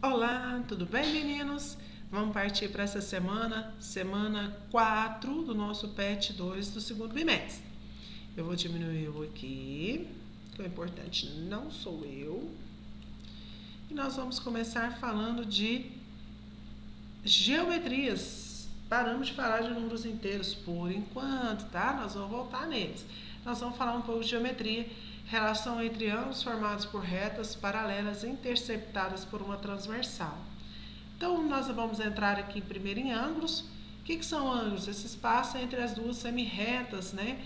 Olá, tudo bem, meninos? Vamos partir para essa semana 4 do nosso PET 2 do segundo bimestre. Eu vou diminuir o aqui, que o importante não sou eu. E nós vamos começar falando de geometrias. Paramos de falar de números inteiros por enquanto, tá? Nós vamos voltar neles. Nós vamos falar um pouco de geometria, relação entre ângulos formados por retas paralelas interceptadas por uma transversal. Então, nós vamos entrar aqui primeiro em ângulos. O que são ângulos? Esse espaço entre as duas semirretas, né?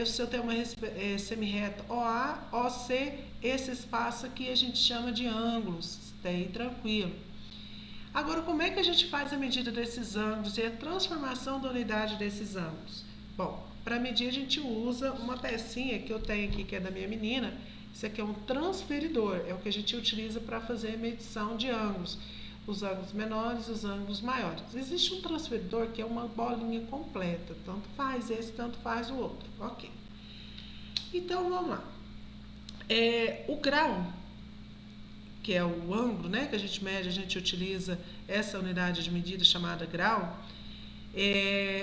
Se eu tenho uma semirreta OA, OC, esse espaço aqui a gente chama de ângulos, tá aí tranquilo. Agora, como é que a gente faz a medida desses ângulos e a transformação da unidade desses ângulos? Bom, para medir a gente usa uma pecinha que eu tenho aqui, que é da minha menina. Isso aqui é um transferidor, é o que a gente utiliza para fazer a medição de ângulos. Os ângulos menores e os ângulos maiores. Existe um transferidor que é uma bolinha completa, tanto faz esse, tanto faz o outro. Ok. Então, vamos lá. O grau, que é o ângulo, né, que a gente mede, a gente utiliza essa unidade de medida chamada grau.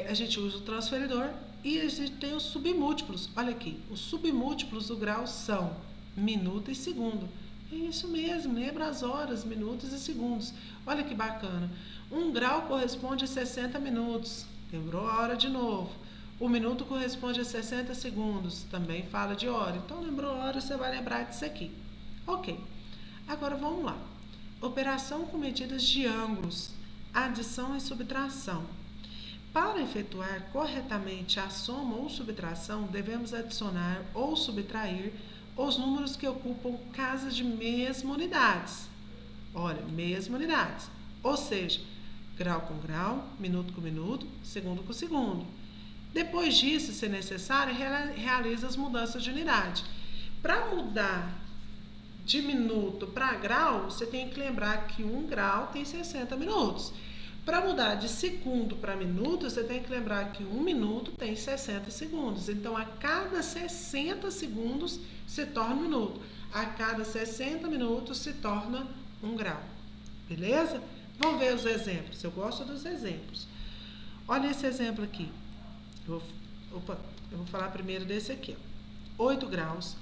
A gente usa o transferidor e a gente tem os submúltiplos. Olha aqui, os submúltiplos do grau são minuto e segundo. É isso mesmo, lembra as horas, minutos e segundos. Olha que bacana. 1 grau corresponde a 60 minutos. Lembrou a hora de novo. O minuto corresponde a 60 segundos. Também fala de hora. Então, lembrou a hora, você vai lembrar disso aqui. Ok. Agora, vamos lá. Operação com medidas de ângulos. Adição e subtração. Para efetuar corretamente a soma ou subtração, devemos adicionar ou subtrair os números que ocupam casas de mesma unidades. Olha, mesma unidades. Ou seja, grau com grau, minuto com minuto, segundo com segundo. Depois disso, se necessário, realiza as mudanças de unidade. Para mudar de minuto para grau, você tem que lembrar que 1 grau tem 60 minutos. Para mudar de segundo para minuto, você tem que lembrar que 1 minuto tem 60 segundos. Então, a cada 60 segundos se torna 1 minuto. A cada 60 minutos se torna 1 grau. Beleza? Vamos ver os exemplos. Eu gosto dos exemplos. Olha esse exemplo aqui. Eu vou falar primeiro desse aqui. 8 graus.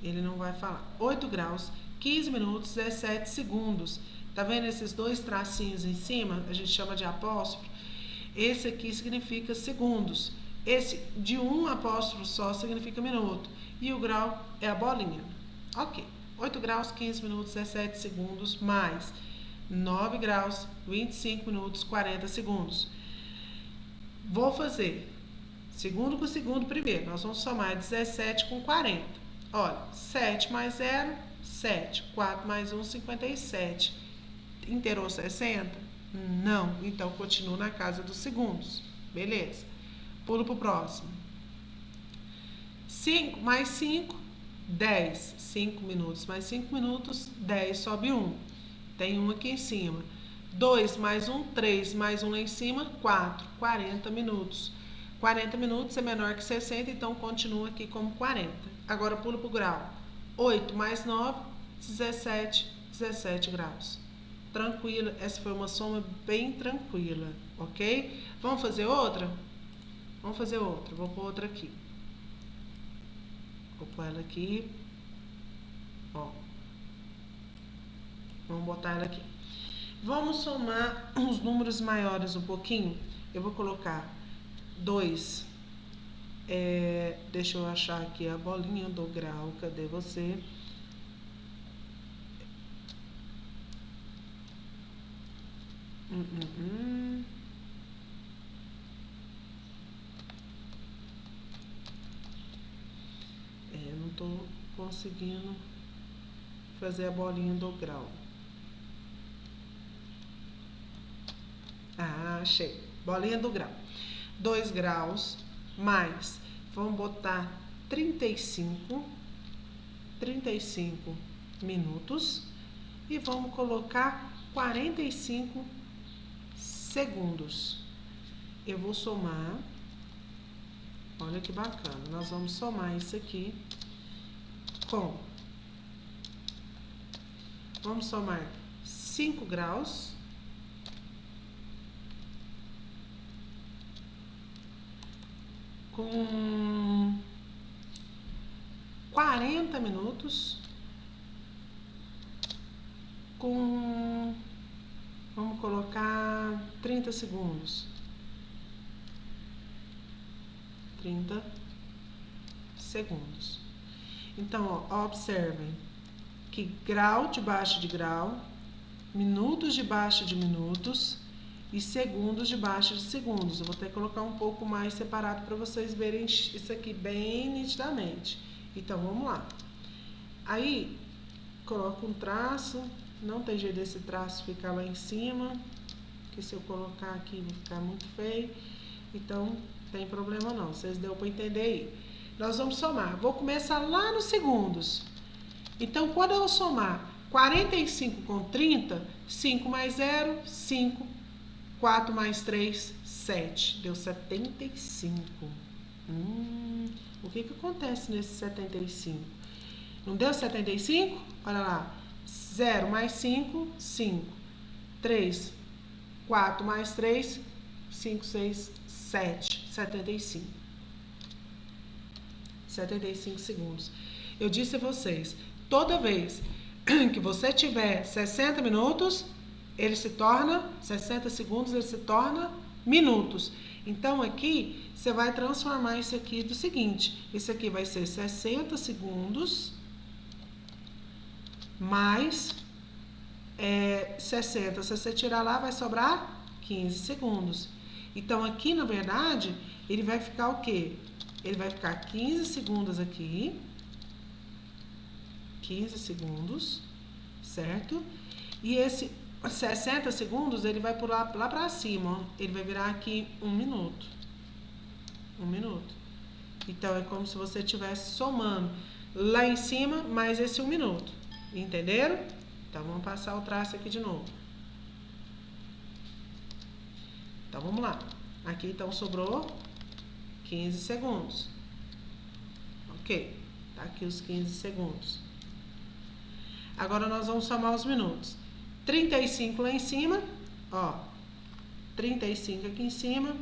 Ele não vai falar. 8 graus, 15 minutos, 17 segundos. Tá vendo esses dois tracinhos em cima? A gente chama de apóstrofo. Esse aqui significa segundos. Esse de um apóstrofo só significa minuto. E o grau é a bolinha. Ok. 8 graus, 15 minutos, 17 segundos, mais 9 graus, 25 minutos, 40 segundos. Vou fazer segundo com segundo primeiro. Nós vamos somar 17 com 40. Olha, 7 mais 0, 7. 4 mais 1, 57. Inteirou 60? Não. Então, continuo na casa dos segundos. Beleza. Pulo para o próximo. 5 mais 5, 10. 5 minutos mais 5 minutos, 10 sobe 1. Tem 1 aqui em cima. 2 mais 1, 3 mais 1 lá em cima, 4. 40 minutos. 40 minutos é menor que 60, então continua aqui como 40. Agora pulo para o grau. 8 mais 9, 17. 17 graus. Tranquila, essa foi uma soma bem tranquila, ok? Vamos fazer outra? Vamos fazer outra, vou pôr outra aqui. Vou pôr ela aqui. Ó. Vamos botar ela aqui. Vamos somar os números maiores um pouquinho. Eu vou colocar 2. Deixa eu achar aqui a bolinha do grau. Cadê você? Não tô conseguindo fazer a bolinha do grau. Achei. Bolinha do grau. 2 graus mais, vamos botar 35 minutos e vamos colocar 45 segundos. Eu vou somar. Olha que bacana. Nós vamos somar isso aqui com vamos somar 5 graus com 40 minutos com, vamos colocar 30 segundos. 30 segundos. Então, ó, observem que grau debaixo de grau, minutos debaixo de minutos e segundos debaixo de segundos. Eu vou ter que colocar um pouco mais separado para vocês verem isso aqui bem nitidamente. Então, vamos lá. Aí, coloco um traço. Não tem jeito desse traço ficar lá em cima, porque se eu colocar aqui vai ficar muito feio. Então, tem problema não. Vocês deu para entender aí. Nós vamos somar. Vou começar lá nos segundos. Então, quando eu somar 45 com 30, 5 mais 0, 5. 4 mais 3, 7. Deu 75. O que acontece nesse 75? Não deu 75? Olha lá. 0 mais 5, 5. 3, 4 mais 3, 5, 6, 7. 75. 75 segundos. Eu disse a vocês, toda vez que você tiver 60 minutos, ele se torna, 60 segundos, ele se torna minutos. Então, aqui, você vai transformar isso aqui do seguinte, isso aqui vai ser 60 segundos mais 60. Se você tirar lá, vai sobrar 15 segundos. Então, aqui, na verdade, ele vai ficar o quê? Ele vai ficar 15 segundos aqui. 15 segundos, certo? E esse 60 segundos, ele vai pular lá pra cima, ó. Ele vai virar aqui 1 minuto. 1 minuto. Então, é como se você estivesse somando lá em cima, mais esse 1 minuto. Entenderam? Então, vamos passar o traço aqui de novo. Então, vamos lá. Aqui, então, sobrou 15 segundos. Ok. Tá aqui os 15 segundos. Agora, nós vamos somar os minutos. 35 lá em cima, ó. 35 aqui em cima.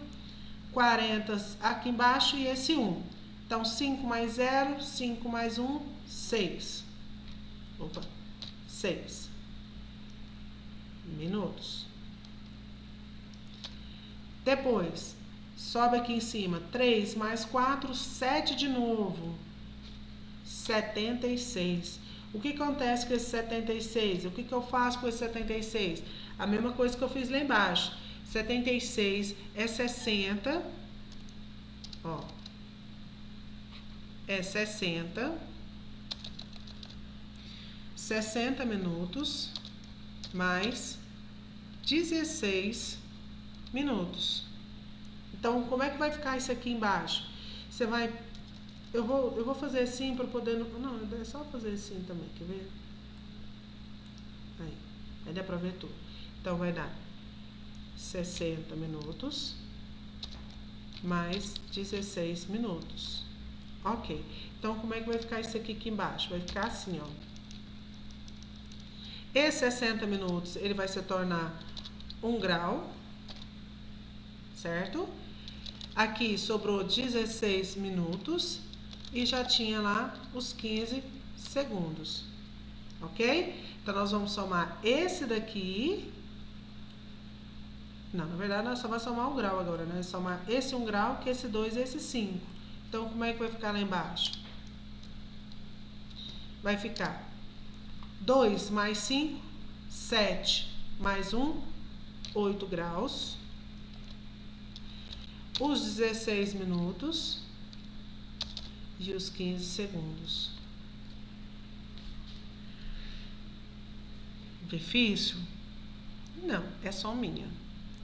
40 aqui embaixo e esse 1. Então, 5 mais 0, 5 mais 1, 6. Opa, 6 minutos. Depois, sobe aqui em cima, 3 mais 4, 7 de novo. 76. O que acontece com esse 76? O que eu faço com esse 76? A mesma coisa que eu fiz lá embaixo. 76 é 60. Ó. É 60. 60 minutos mais 16 minutos. Então, como é que vai ficar isso aqui embaixo? Você vai... Eu vou fazer assim para poder... Não, é só fazer assim também, quer ver? Aí dá para ver tudo. Então, vai dar 60 minutos mais 16 minutos. Ok. Então, como é que vai ficar isso aqui embaixo? Vai ficar assim, ó. Esse 60 minutos, ele vai se tornar 1 grau, certo? Aqui sobrou 16 minutos e já tinha lá os 15 segundos, ok? Então, nós vamos somar esse daqui. Não, na verdade, nós só vamos somar o grau agora, né? Somar esse 1 grau, que esse 2 e esse 5. Então, como é que vai ficar lá embaixo? Vai ficar 2 mais 5, 7 mais 1, 8 graus. Os 16 minutos e os 15 segundos. Difícil? Não, é sominha.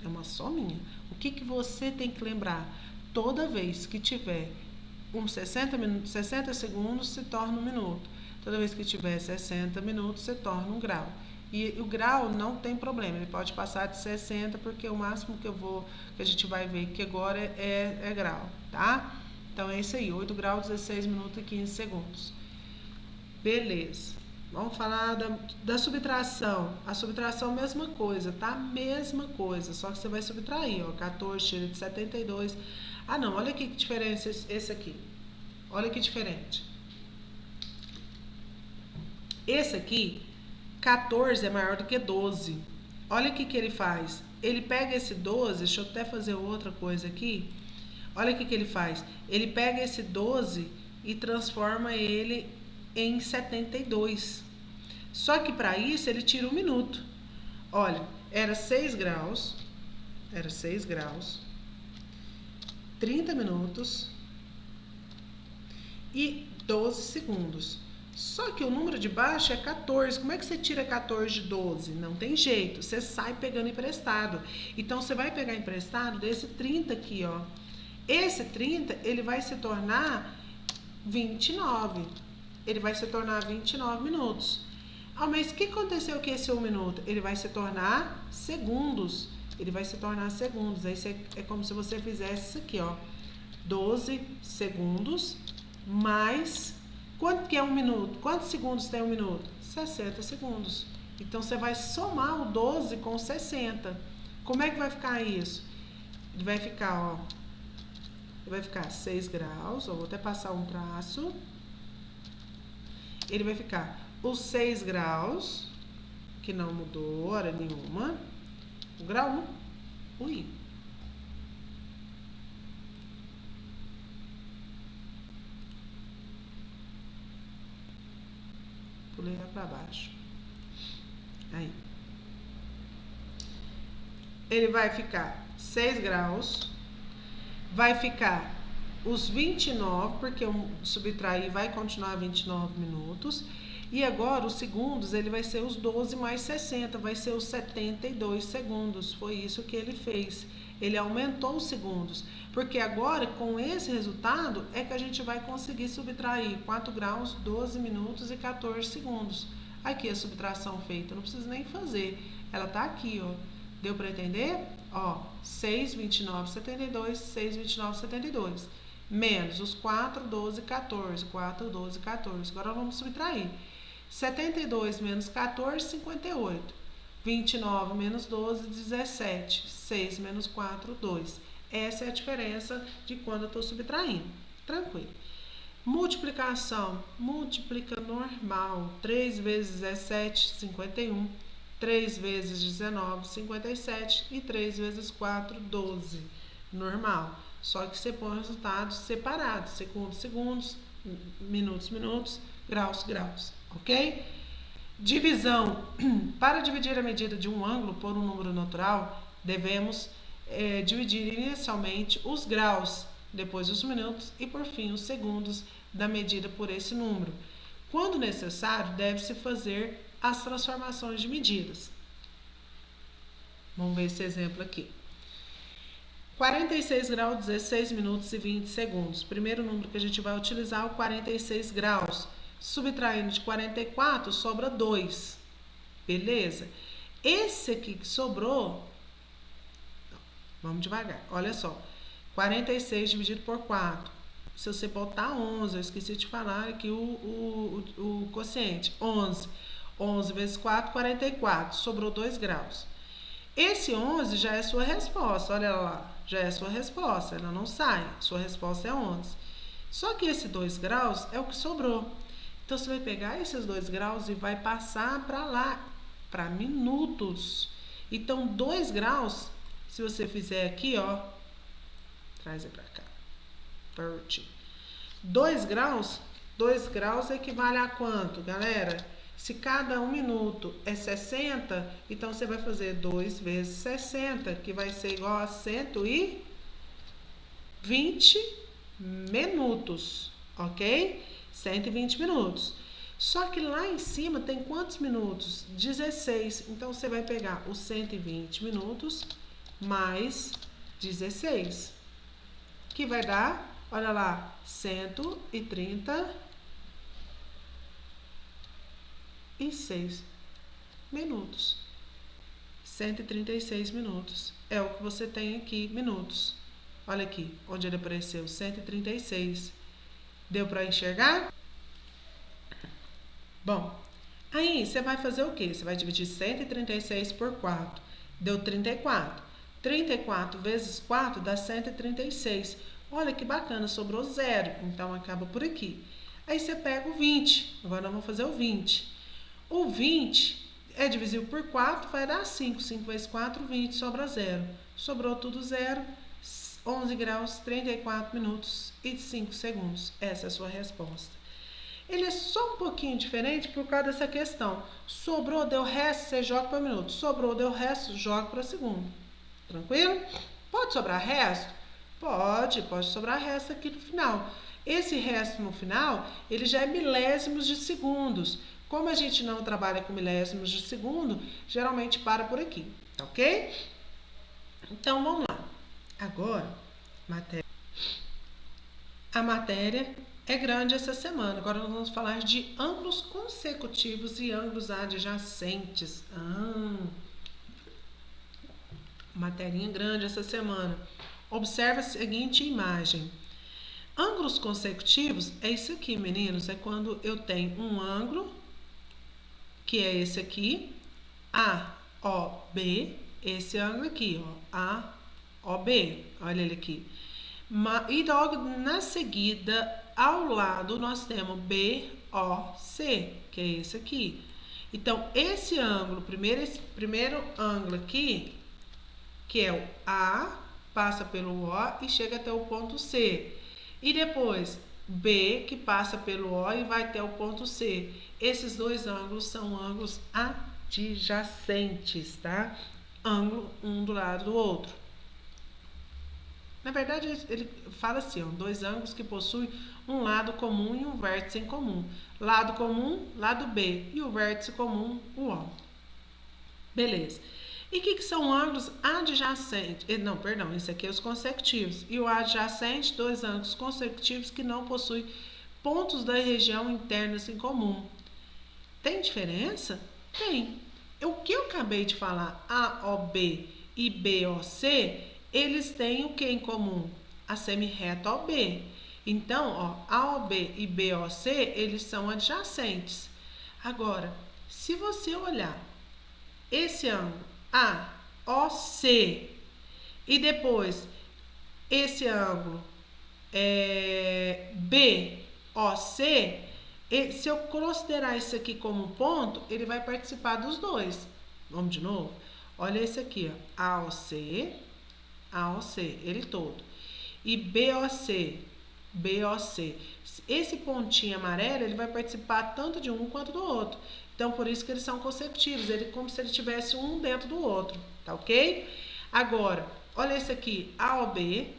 É uma sominha. O que você tem que lembrar? Toda vez que tiver 60 segundos, se torna 1 minuto. Toda vez que tiver 60 minutos, se torna 1 grau. E o grau não tem problema, ele pode passar de 60, porque o máximo que a gente vai ver que agora é grau, tá? Então, é isso aí, 8 graus, 16 minutos e 15 segundos. Beleza. Vamos falar da subtração. A subtração, mesma coisa, tá? Mesma coisa, só que você vai subtrair, ó. 14 tira de 72. Ah, não, olha aqui que diferença esse aqui. Olha que diferente. Esse aqui, 14 é maior do que 12. Olha o que ele faz. Ele pega esse 12, deixa eu até fazer outra coisa aqui. Olha o que ele faz. Ele pega esse 12 e transforma ele em 72. Só que para isso ele tira 1 minuto. Olha, era 6 graus, 30 minutos e 12 segundos. Só que o número de baixo é 14. Como é que você tira 14 de 12? Não tem jeito. Você sai pegando emprestado. Então, você vai pegar emprestado desse 30 aqui, ó. Esse 30, ele vai se tornar 29. Ele vai se tornar 29 minutos. Ah, mas o que aconteceu com esse 1 minuto? Ele vai se tornar segundos. Ele vai se tornar segundos. Aí é como se você fizesse isso aqui, ó. 12 segundos mais... Quanto que é 1 minuto? Quantos segundos tem 1 minuto? 60 segundos. Então, você vai somar o 12 com 60. Como é que vai ficar isso? Ele vai ficar, ó... Ele vai ficar 6 graus. Eu vou até passar um traço. Ele vai ficar os 6 graus, que não mudou hora nenhuma. O grau 1. Ui. Pulei lá para baixo. Aí. Ele vai ficar 6 graus. Vai ficar os 29, porque eu subtrair vai continuar 29 minutos. E agora, os segundos, ele vai ser os 12 mais 60, vai ser os 72 segundos. Foi isso que ele fez. Ele aumentou os segundos. Porque agora, com esse resultado, é que a gente vai conseguir subtrair 4 graus, 12 minutos e 14 segundos. Aqui a subtração feita, não precisa nem fazer. Ela tá aqui, ó. Deu para entender? Ó, 6, 29, 72, 6, 29, 72. Menos os 4, 12, 14. 4, 12, 14. Agora vamos subtrair. 72 menos 14, 58. 29 menos 12, 17. 6 menos 4, 2. Essa é a diferença de quando eu estou subtraindo. Tranquilo. Multiplicação. Multiplica normal. 3 vezes 17, 51. 3 vezes 19, 57. E 3 vezes 4, 12. Normal. Só que você põe resultados separados. Segundos, segundos. Minutos, minutos. Graus, graus. Ok? Divisão. Para dividir a medida de um ângulo por um número natural, devemos dividir inicialmente os graus, depois os minutos e, por fim, os segundos da medida por esse número. Quando necessário, deve-se fazer as transformações de medidas. Vamos ver esse exemplo aqui. 46 graus, 16 minutos e 20 segundos. Primeiro número que a gente vai utilizar é o 46 graus. Subtraindo de 44, sobra 2. Beleza? Esse aqui que sobrou... Vamos devagar. Olha só. 46 dividido por 4. Se você botar 11, eu esqueci de falar aqui o quociente. 11. 11 vezes 4, 44. Sobrou 2 graus. Esse 11 já é sua resposta. Olha lá. Já é sua resposta. Ela não sai. Sua resposta é 11. Só que esse 2 graus é o que sobrou. Então, você vai pegar esses 2 graus e vai passar para lá, para minutos. Então, 2 graus, se você fizer aqui, ó, traz aí para cá, pertinho. 2 graus equivale a quanto, galera? Se cada 1 minuto é 60, então você vai fazer 2 vezes 60, que vai ser igual a 120 minutos, ok? 120 minutos. Só que lá em cima tem quantos minutos? 16. Então, você vai pegar os 120 minutos mais 16. Que vai dar, olha lá, 136 minutos. 136 minutos. É o que você tem aqui, minutos. Olha aqui, onde ele apareceu, 136. Deu para enxergar? Bom, Aí, você vai fazer o quê? Você vai dividir 136 por 4. Deu 34. 34 vezes 4 dá 136. Olha que bacana, sobrou 0. Então, acaba por aqui. Aí, você pega o 20. Agora, nós vamos fazer o 20. O 20 é divisível por 4, vai dar 5. 5 vezes 4, 20, sobra 0. Sobrou tudo 0. 11 graus, 34 minutos e 5 segundos. Essa é a sua resposta. Ele é só um pouquinho diferente por causa dessa questão. Sobrou, deu resto, você joga para minuto. Sobrou, deu resto, joga para segundo. Tranquilo? Pode sobrar resto? Pode sobrar resto aqui no final. Esse resto no final, ele já é milésimos de segundos. Como a gente não trabalha com milésimos de segundo, geralmente para por aqui, tá ok? Então, vamos lá. Agora, a matéria é grande essa semana. Agora nós vamos falar de ângulos consecutivos e ângulos adjacentes. Materinha grande essa semana. Observe a seguinte imagem. Ângulos consecutivos é isso aqui, meninos. É quando eu tenho um ângulo, que é esse aqui, AOB, esse ângulo aqui, ó, AOB, olha ele aqui. E logo na seguida, ao lado, nós temos BOC, que é esse aqui. Então, esse ângulo, esse primeiro ângulo aqui, que é o A, passa pelo O e chega até o ponto C. E depois, B, que passa pelo O e vai até o ponto C. Esses dois ângulos são ângulos adjacentes, tá? Ângulo um do lado do outro. Na verdade, ele fala assim, ó, dois ângulos que possuem um lado comum e um vértice em comum. Lado comum, lado B, e o vértice comum, o O. Beleza. E o que são ângulos adjacentes? Não, perdão, esse aqui é os consecutivos. E o adjacente, dois ângulos consecutivos que não possuem pontos da região internas em comum. Tem diferença? Tem. O que eu acabei de falar, AOB e BOC, eles têm o que em comum? A semirreta OB. Então, ó, AOB e BOC, eles são adjacentes. Agora, se você olhar esse ângulo AOC e depois esse ângulo BOC, se eu considerar isso aqui como um ponto, ele vai participar dos dois. Vamos de novo? Olha esse aqui, ó, AOC, ele todo. E BOC. Esse pontinho amarelo, ele vai participar tanto de um quanto do outro. Então, por isso que eles são consecutivos. Ele como se ele tivesse um dentro do outro, tá ok? Agora, olha esse aqui, AOB,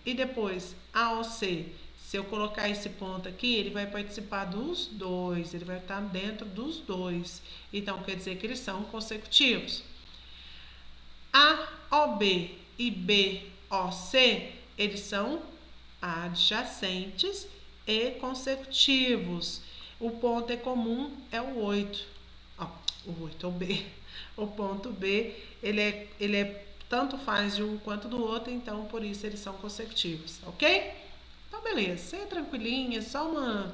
e depois AOC. Se eu colocar esse ponto aqui, ele vai participar dos dois, ele vai estar dentro dos dois. Então, quer dizer que eles são consecutivos. AOB e BOC, eles são adjacentes e consecutivos. O ponto é comum, é o 8. O 8 é o B. O ponto B, ele é tanto faz de um quanto do outro, então por isso eles são consecutivos, ok? Então, beleza, você é tranquilinha, só uma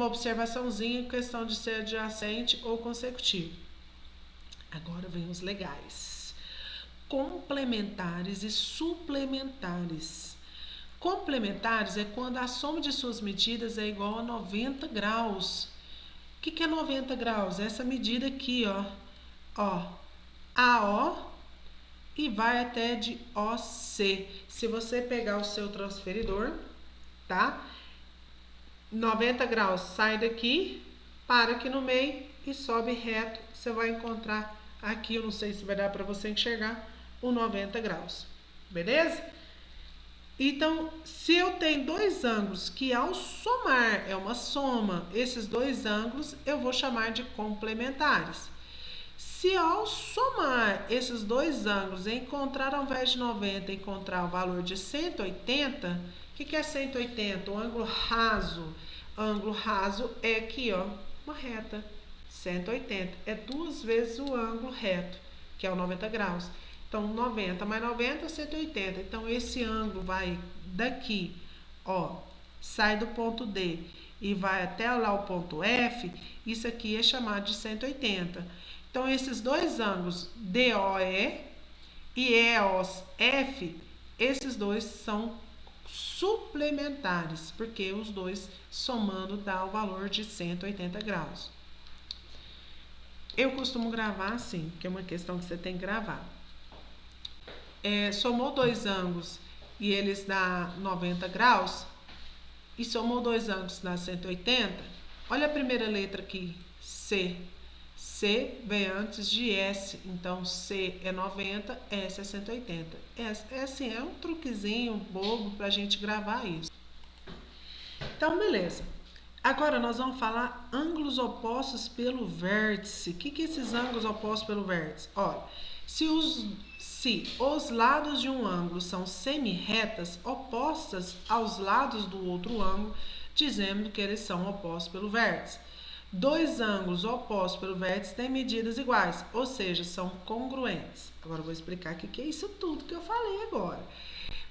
observaçãozinha, questão de ser adjacente ou consecutivo. Agora vem os legais. Complementares e suplementares. Complementares é quando a soma de suas medidas é igual a 90 graus. O que é 90 graus? Essa medida aqui, ó, AO e vai até de OC. Se você pegar o seu transferidor, tá? 90 graus sai daqui, para aqui no meio e sobe reto. Você vai encontrar aqui, eu não sei se vai dar para você enxergar, o 90 graus. Beleza? Então, se eu tenho dois ângulos que ao somar, é uma soma, esses dois ângulos eu vou chamar de complementares. Se ao somar esses dois ângulos e encontrar ao invés de 90, encontrar o valor de 180, o que é 180? O ângulo raso. Ângulo raso é aqui, ó, uma reta. 180 é duas vezes o ângulo reto, que é o 90 graus. Então, 90 mais 90, 180. Então, esse ângulo vai daqui, ó, sai do ponto D e vai até lá o ponto F, isso aqui é chamado de 180. Então, esses dois ângulos DOE e EOF, esses dois são suplementares, porque os dois somando dá o valor de 180 graus. Eu costumo gravar assim, que é uma questão que você tem que gravar. Somou dois ângulos e eles dá 90 graus, e somou dois ângulos dá 180, olha a primeira letra aqui, C. C vem antes de S, então C é 90, S é 180. Assim, é um truquezinho bobo para a gente gravar isso. Então, beleza. Agora nós vamos falar ângulos opostos pelo vértice. O que é esses ângulos opostos pelo vértice? Olha, se os lados de um ângulo são semi-retas opostas aos lados do outro ângulo, dizendo que eles são opostos pelo vértice. Dois ângulos opostos pelo vértice têm medidas iguais, ou seja, são congruentes. Agora eu vou explicar o que é isso tudo que eu falei agora.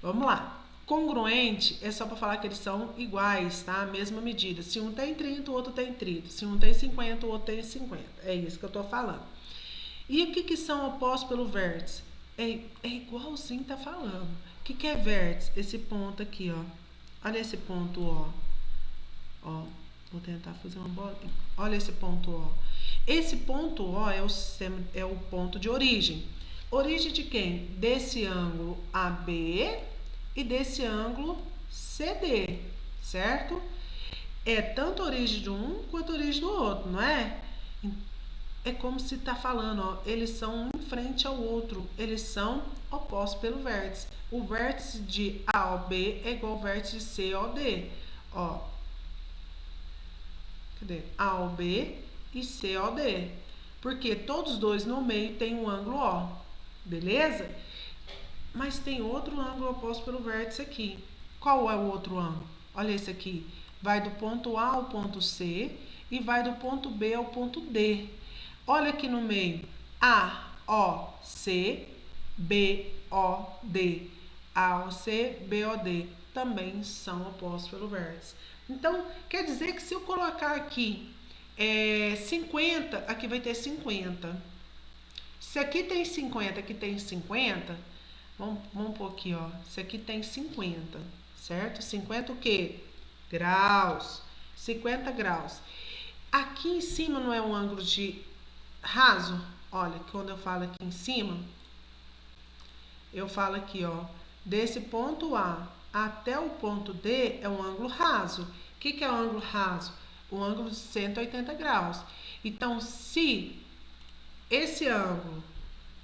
Vamos lá. Congruente é só para falar que eles são iguais, tá? A mesma medida. Se um tem 30, o outro tem 30. Se um tem 50, o outro tem 50. É isso que eu tô falando. E o que são opostos pelo vértice? É igualzinho tá falando. O que é vértice? Esse ponto aqui, ó. Olha esse ponto, ó. Ó. Vou tentar fazer uma bolinha. Olha esse ponto O. Esse ponto O é o ponto de origem. Origem de quem? Desse ângulo AB e desse ângulo CD, certo? É tanto a origem de um quanto a origem do outro, não é? É como se tá falando, ó, eles são um em frente ao outro, eles são opostos pelo vértice. O vértice de AOB é igual ao vértice de COD, ó. Cadê? AOB e COD. Porque todos dois no meio tem um ângulo O. Beleza? Mas tem outro ângulo oposto pelo vértice aqui. Qual é o outro ângulo? Olha esse aqui. Vai do ponto A ao ponto C e vai do ponto B ao ponto D. Olha aqui no meio. AOC, BOD. AOC, BOD. Também são opostos pelo vértice. Então, quer dizer que se eu colocar aqui 50, aqui vai ter 50. Se aqui tem 50, aqui tem 50, vamos pôr aqui, ó. Se aqui tem 50, certo? 50 o quê? Graus. 50 graus. Aqui em cima não é um ângulo de raso? Olha, quando eu falo aqui em cima, eu falo aqui, ó. Desse ponto A até o ponto D é um ângulo raso. O que é o ângulo raso? Um ângulo de 180 graus. Então, se esse ângulo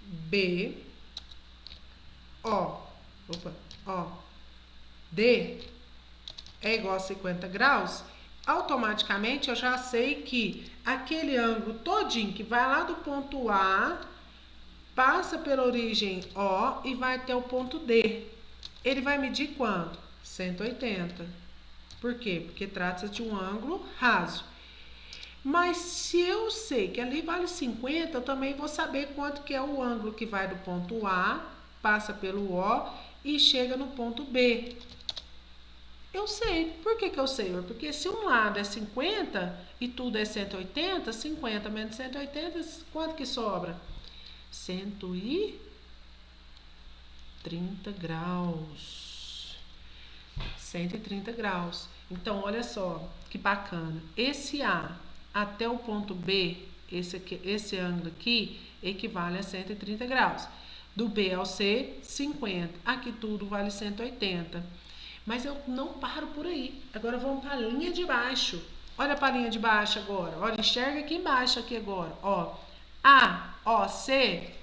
B, D é igual a 50 graus, automaticamente eu já sei que aquele ângulo todinho que vai lá do ponto A, passa pela origem O e vai até o ponto D. Ele vai medir quanto? 180. Por quê? Porque trata-se de um ângulo raso. Mas se eu sei que ali vale 50, eu também vou saber quanto que é o ângulo que vai do ponto A, passa pelo O e chega no ponto B. Eu sei. Por que eu sei? Porque se um lado é 50 e tudo é 180, 50 menos 180, quanto que sobra? 130 graus. 130 graus. Então, olha só que bacana. Esse A até o ponto B, esse ângulo aqui, equivale a 130 graus. Do B ao C, 50. Aqui tudo vale 180. Mas eu não paro por aí. Agora vamos para a linha de baixo. Olha para a linha de baixo agora. Olha, enxerga aqui embaixo aqui agora. Ó, AOC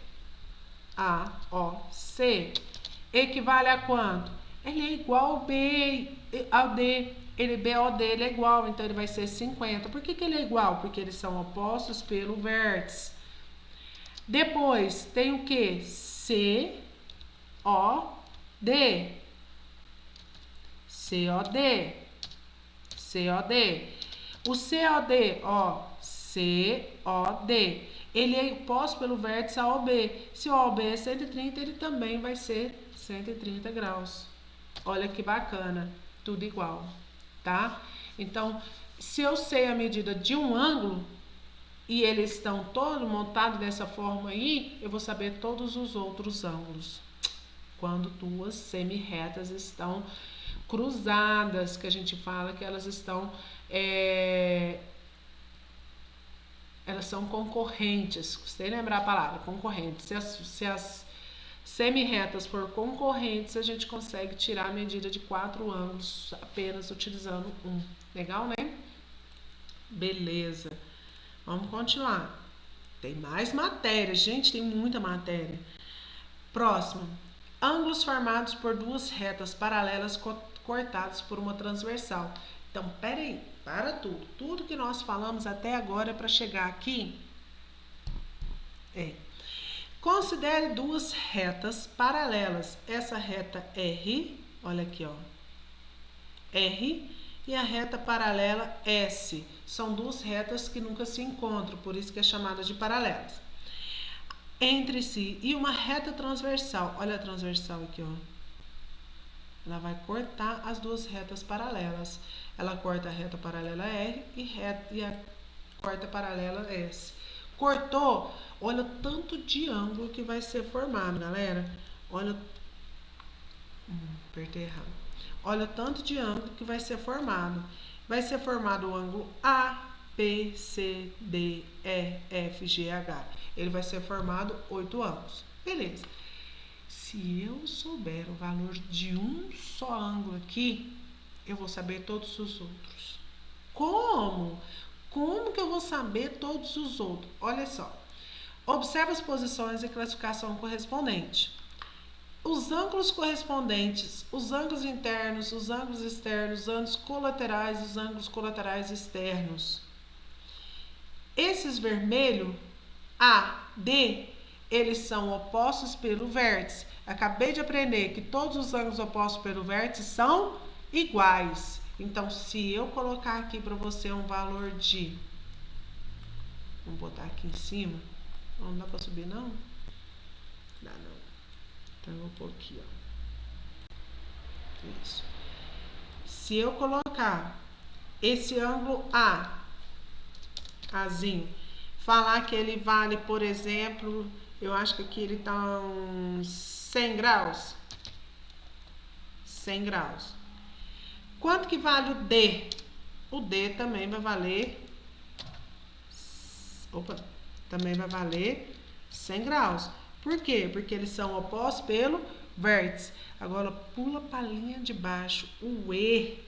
equivale a quanto? Ele é igual ao B, ao D. BOD ele é igual, então ele vai ser 50. Por que ele é igual? Porque eles são opostos pelo vértice. Depois tem o que? COD. O COD, ó, COD, ele é oposto pelo vértice AOB. Se o AOB é 130, ele também vai ser 130 graus. Olha que bacana, tudo igual, tá? Então, se eu sei a medida de um ângulo e eles estão todos montados dessa forma aí, eu vou saber todos os outros ângulos. Quando duas semi-retas estão cruzadas, que a gente fala que elas estão... elas são concorrentes. Gostei de lembrar a palavra, concorrentes. Se as semi-retas for concorrentes, a gente consegue tirar a medida de 4 ângulos apenas utilizando um. Legal, né? Beleza. Vamos continuar. Tem mais matéria, gente, tem muita matéria. Próximo. Ângulos formados por duas retas paralelas cortadas por uma transversal. Então, peraí, para tudo. Tudo que nós falamos até agora para chegar aqui considere duas retas paralelas. Essa reta R, olha aqui, ó, R, e a reta paralela S. São duas retas que nunca se encontram, por isso que é chamada de paralelas. Entre si. E uma reta transversal. Olha a transversal aqui, ó. Ela vai cortar as duas retas paralelas. Ela corta a reta paralela R e a corta paralela S. Cortou, olha o tanto de ângulo que vai ser formado, galera. Olha, apertei errado. Olha o tanto de ângulo que vai ser formado. Vai ser formado o ângulo A, P, C, D, E, F, G, H. Ele vai ser formado 8 ângulos. Beleza. Se eu souber o valor de um só ângulo aqui, eu vou saber todos os outros. Como? Como que eu vou saber todos os outros? Olha só. Observe as posições e classificação correspondente. Os ângulos correspondentes, os ângulos internos, os ângulos externos, os ângulos colaterais, os ângulos colaterais externos. Esses vermelhos, A, D, eles são opostos pelo vértice. Acabei de aprender que todos os ângulos opostos pelo vértice são iguais. Então, se eu colocar aqui para você um valor de... Vamos botar aqui em cima. Não dá para subir, não? Dá, não. Então, eu vou pôr aqui, ó. Isso. Se eu colocar esse ângulo A, Azinho, falar que ele vale, por exemplo, eu acho que aqui ele tá uns 100 graus. 100 graus. Quanto que vale o D? O D também vai valer... também vai valer 100 graus. Por quê? Porque eles são opostos pelo vértice. Agora, pula para a linha de baixo. O E.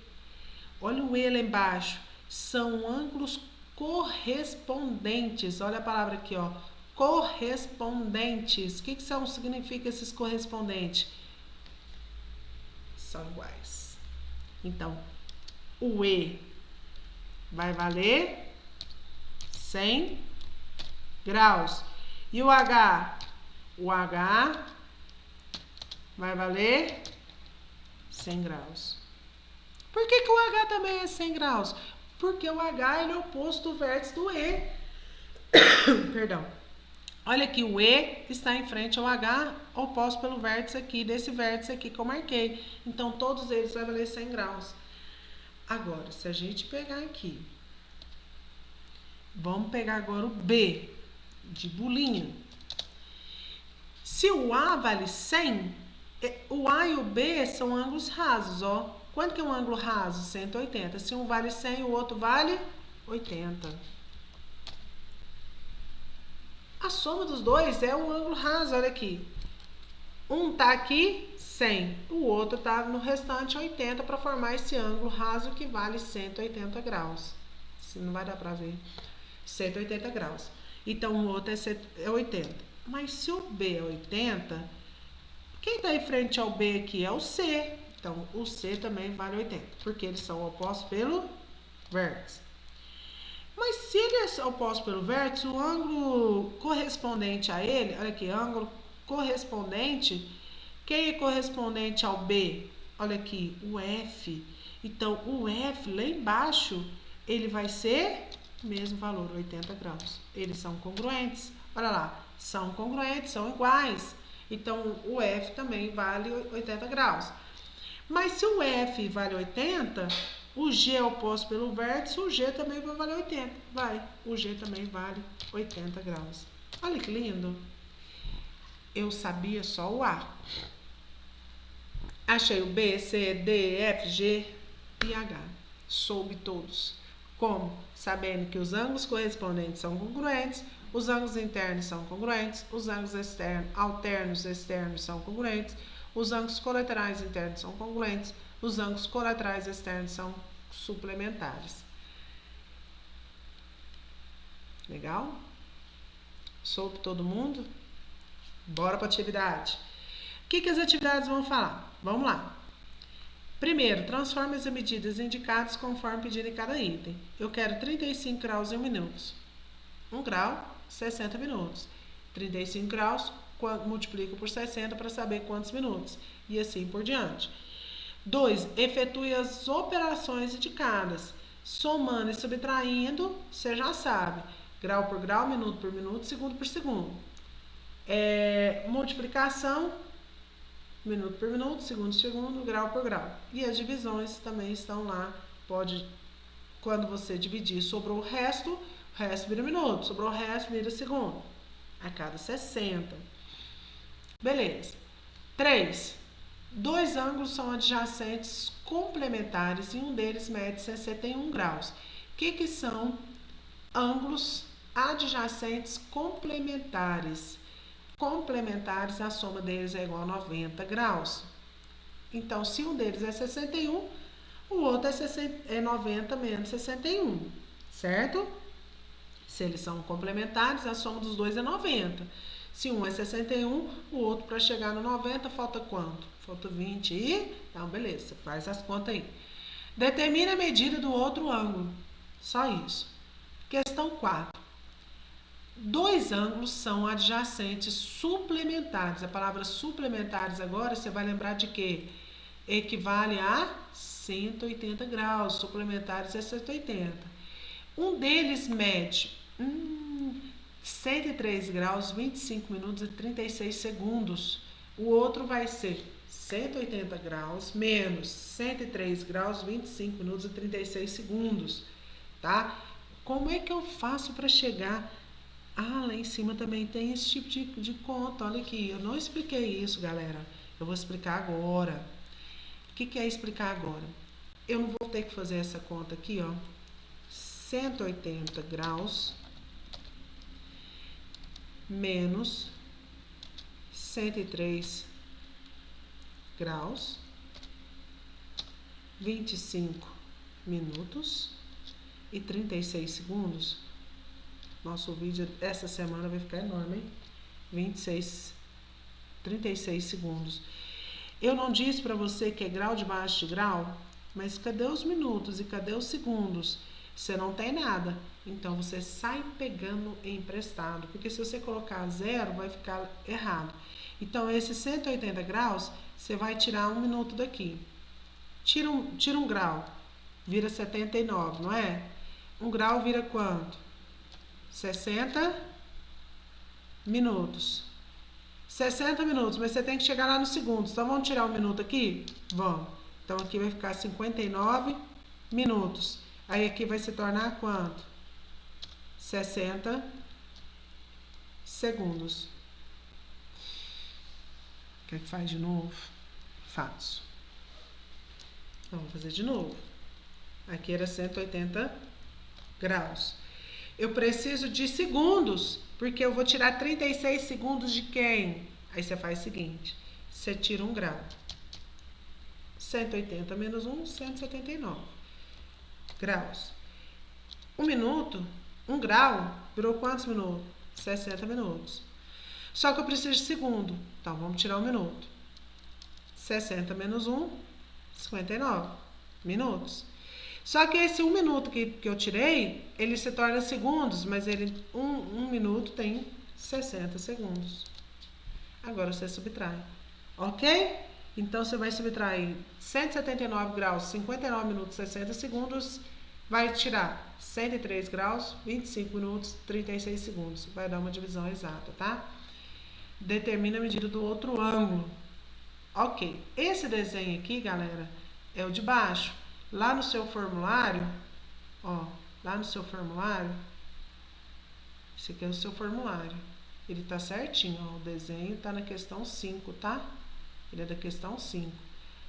Olha o E lá embaixo. São ângulos correspondentes. Olha a palavra aqui, ó. Correspondentes. O que significa esses correspondentes? São iguais. Então, o E vai valer 100 graus. E o H? O H vai valer 100 graus. Por que o H também é 100 graus? Porque o H ele é o oposto do vértice do E. Perdão. Olha aqui, o E está em frente ao H, oposto pelo vértice aqui, desse vértice aqui que eu marquei. Então, todos eles vão valer 100 graus. Agora, se a gente pegar aqui, vamos pegar agora o B, de bolinha. Se o A vale 100, o A e o B são ângulos rasos, ó. Quanto que é um ângulo raso? 180. Se um vale 100, o outro vale 80. A soma dos dois é um ângulo raso, olha aqui. Um tá aqui, 100. O outro tá no restante, 80, para formar esse ângulo raso que vale 180 graus. Se não vai dar para ver. 180 graus. Então, o outro é 80. Mas se o B é 80, quem tá em frente ao B aqui é o C. Então, o C também vale 80, porque eles são opostos pelo vértice. Mas se ele é oposto pelo vértice, o ângulo correspondente a ele, olha aqui, ângulo correspondente, quem é correspondente ao B? Olha aqui, o F. Então, o F lá embaixo, ele vai ser o mesmo valor, 80 graus. Eles são congruentes. Olha lá, são congruentes, são iguais. Então, o F também vale 80 graus. Mas se o F vale 80, O G é oposto pelo vértice, o G também vai valer 80. O G também vale 80 graus. Olha que lindo. Eu sabia só o A. Achei o B, C, D, F, G e H. Soube todos. Como? Sabendo que os ângulos correspondentes são congruentes, os ângulos internos são congruentes, os ângulos alternos externos são congruentes, os ângulos colaterais internos são congruentes, os ângulos colaterais externos são suplementares. Legal? Soube todo mundo? Bora para a atividade. O que as atividades vão falar? Vamos lá. Primeiro, transforme as medidas indicadas conforme pedido em cada item. Eu quero 35 graus em minutos. 1 grau, 60 minutos. 35 graus, multiplico por 60 para saber quantos minutos. E assim por diante. 2. Efetue as operações indicadas. Somando e subtraindo, você já sabe. Grau por grau, minuto por minuto, segundo por segundo. Multiplicação, minuto por minuto, segundo por segundo, grau por grau. E as divisões também estão lá. Quando você dividir, sobrou o resto vira minuto, sobrou o resto, vira segundo. A cada 60. Beleza. 3. 2 ângulos são adjacentes complementares e um deles mede 61 graus. O que são ângulos adjacentes complementares? Complementares, a soma deles é igual a 90 graus. Então, se um deles é 61, o outro é 90 menos 61, certo? Se eles são complementares, a soma dos dois é 90. Se um é 61, o outro, para chegar no 90, falta quanto? Falta 20 e... Então, beleza, faz as contas aí. Determine a medida do outro ângulo. Só isso. Questão 4. 2 ângulos são adjacentes suplementares. A palavra suplementares agora, você vai lembrar de quê? Equivale a 180 graus. Suplementares é 180. Um deles mede 103 graus, 25 minutos e 36 segundos. O outro vai ser 180 graus menos 103 graus, 25 minutos e 36 segundos. Tá? Como é que eu faço para chegar... lá em cima também tem esse tipo de conta. Olha aqui, eu não expliquei isso, galera. Eu vou explicar agora. O que é explicar agora? Eu não vou ter que fazer essa conta aqui, ó. 180 graus menos 103 graus, 25 minutos e 36 segundos. Nosso vídeo essa semana vai ficar enorme, hein? 36 segundos. Eu não disse para você que é grau debaixo de grau, mas cadê os minutos e cadê os segundos? Você não tem nada, então você sai pegando emprestado, porque se você colocar 0, vai ficar errado. Então, esse 180 graus, você vai tirar 1 minuto daqui. Tira um grau, vira 79, não é? 1 grau vira quanto? 60 minutos. 60 minutos, mas você tem que chegar lá nos segundos. Então, vamos tirar 1 minuto aqui? Vamos. Então, aqui vai ficar 59 minutos. Aí, aqui vai se tornar quanto? 60 segundos. Quer que faz de novo? Faço. Vamos fazer de novo. Aqui era 180 graus. Eu preciso de segundos, porque eu vou tirar 36 segundos de quem? Aí você faz o seguinte, você tira 1 grau. 180 menos 1, 179 graus. 1 minuto, 1 grau, virou quantos minutos? 60 minutos. Só que eu preciso de segundo. Então, vamos tirar 1 minuto. 60 menos 1, 59 minutos. Só que esse 1 minuto que eu tirei, ele se torna segundos, mas um minuto tem 60 segundos. Agora você subtrai. Ok? Então, você vai subtrair 179 graus, 59 minutos, 60 segundos. Vai tirar 103 graus, 25 minutos, 36 segundos. Vai dar uma divisão exata, tá? Determina a medida do outro ângulo. Ok. Esse desenho aqui, galera, é o de baixo. Lá no seu formulário, ó, lá no seu formulário, esse aqui é o seu formulário. Ele tá certinho, ó, o desenho tá na questão 5, tá? Ele é da questão 5.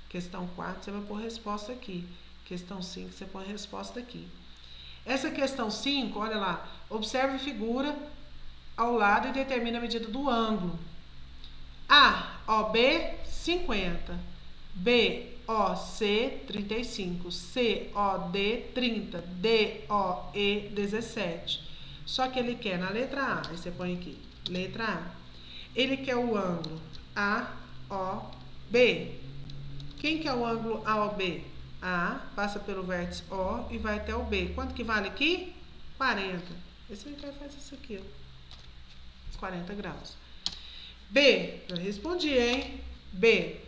Questão 4, você vai pôr resposta aqui. Questão 5, você põe resposta aqui. Essa questão 5, olha lá, observe a figura ao lado e determina a medida do ângulo. A, OB, 50. B, OC, 35. C, OD, 30. D, OE, 17. Só que ele quer na letra A, aí você põe aqui, letra A. Ele quer o ângulo AOB. Quem que é o ângulo AOB? A passa pelo vértice O e vai até o B. Quanto que vale aqui? 40. Esse aí faz isso aqui, ó. 40 graus. B, eu respondi, hein? B.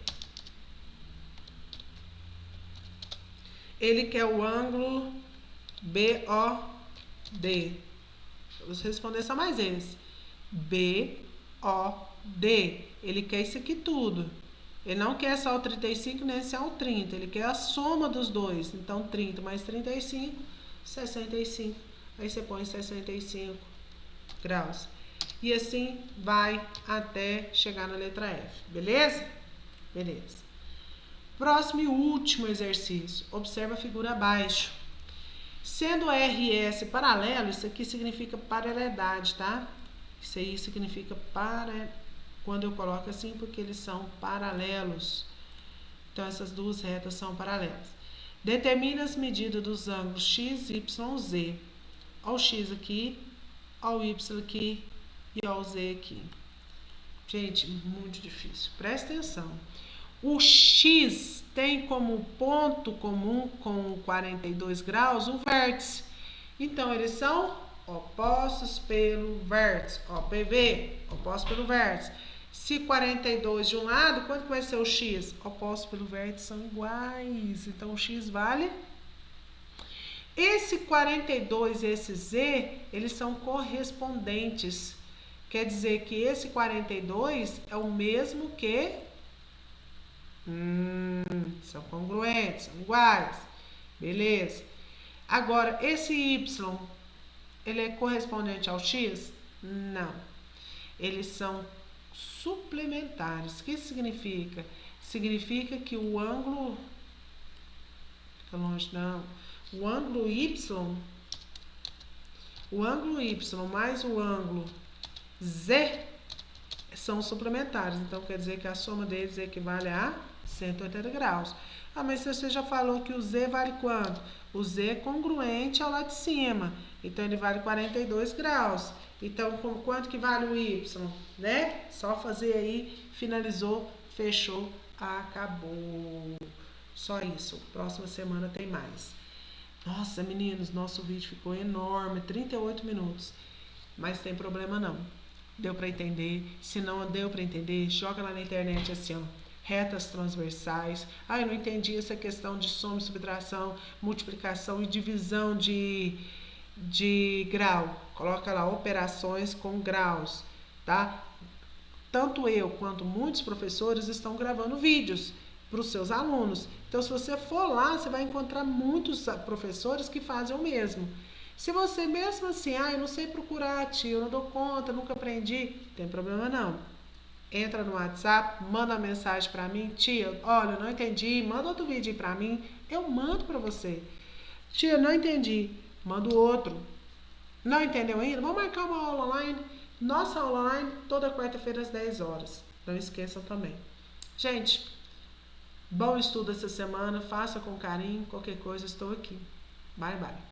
Ele quer o ângulo BOD. Vou responder só mais esse. BOD. Ele quer isso aqui tudo. Ele não quer só o 35 nem só o 30. Ele quer a soma dos dois. Então, 30 mais 35, 65. Aí você põe 65 graus. E assim vai até chegar na letra F. Beleza? Beleza. Próximo e último exercício. Observa a figura abaixo. Sendo RS paralelo, isso aqui significa paralelidade, tá? Isso aí significa quando eu coloco assim, porque eles são paralelos. Então, essas duas retas são paralelas. Determina as medidas dos ângulos X, Y, Z. Olha o X aqui, olha o Y aqui e olha o Z aqui. Gente, muito difícil. Presta atenção. O X tem como ponto comum com 42 graus o vértice. Então, eles são opostos pelo vértice. OPV, oposto pelo vértice. Se 42 de um lado, quanto que vai ser o X? Opostos pelo vértice são iguais. Então, o X vale. Esse 42 e esse Z, eles são correspondentes. Quer dizer que esse 42 é o mesmo que... são congruentes, são iguais. Beleza. Agora, esse Y, ele é correspondente ao X? Não. Eles são suplementares. O que isso significa? Significa que o ângulo... Fica longe, não. O ângulo Y mais o ângulo Z são suplementares. Então, quer dizer que a soma deles equivale a 180 graus. Ah, mas você já falou que o Z vale quanto? O Z é congruente ao lado de cima. Então, ele vale 42 graus. Então, quanto que vale o Y? Né? Só fazer aí, finalizou, fechou, acabou. Só isso. Próxima semana tem mais. Nossa, meninos, nosso vídeo ficou enorme, 38 minutos. Mas tem problema não. Deu para entender? Se não deu para entender, joga lá na internet assim, ó. Retas transversais. Ah, eu não entendi essa questão de soma e subtração, multiplicação e divisão de grau. Coloca lá operações com graus, tá? Tanto eu quanto muitos professores estão gravando vídeos para os seus alunos. Então, se você for lá, você vai encontrar muitos professores que fazem o mesmo. Se você mesmo assim, eu não sei procurar, tio, eu não dou conta, nunca aprendi, não tem problema não. Entra no WhatsApp, manda uma mensagem para mim, tia, olha, eu não entendi, manda outro vídeo aí para mim, eu mando para você. Tia, não entendi, manda outro. Não entendeu ainda? Vamos marcar uma aula online. Nossa aula online, toda quarta-feira às 10 horas. Não esqueçam também. Gente, bom estudo essa semana, faça com carinho, qualquer coisa estou aqui. Bye, bye.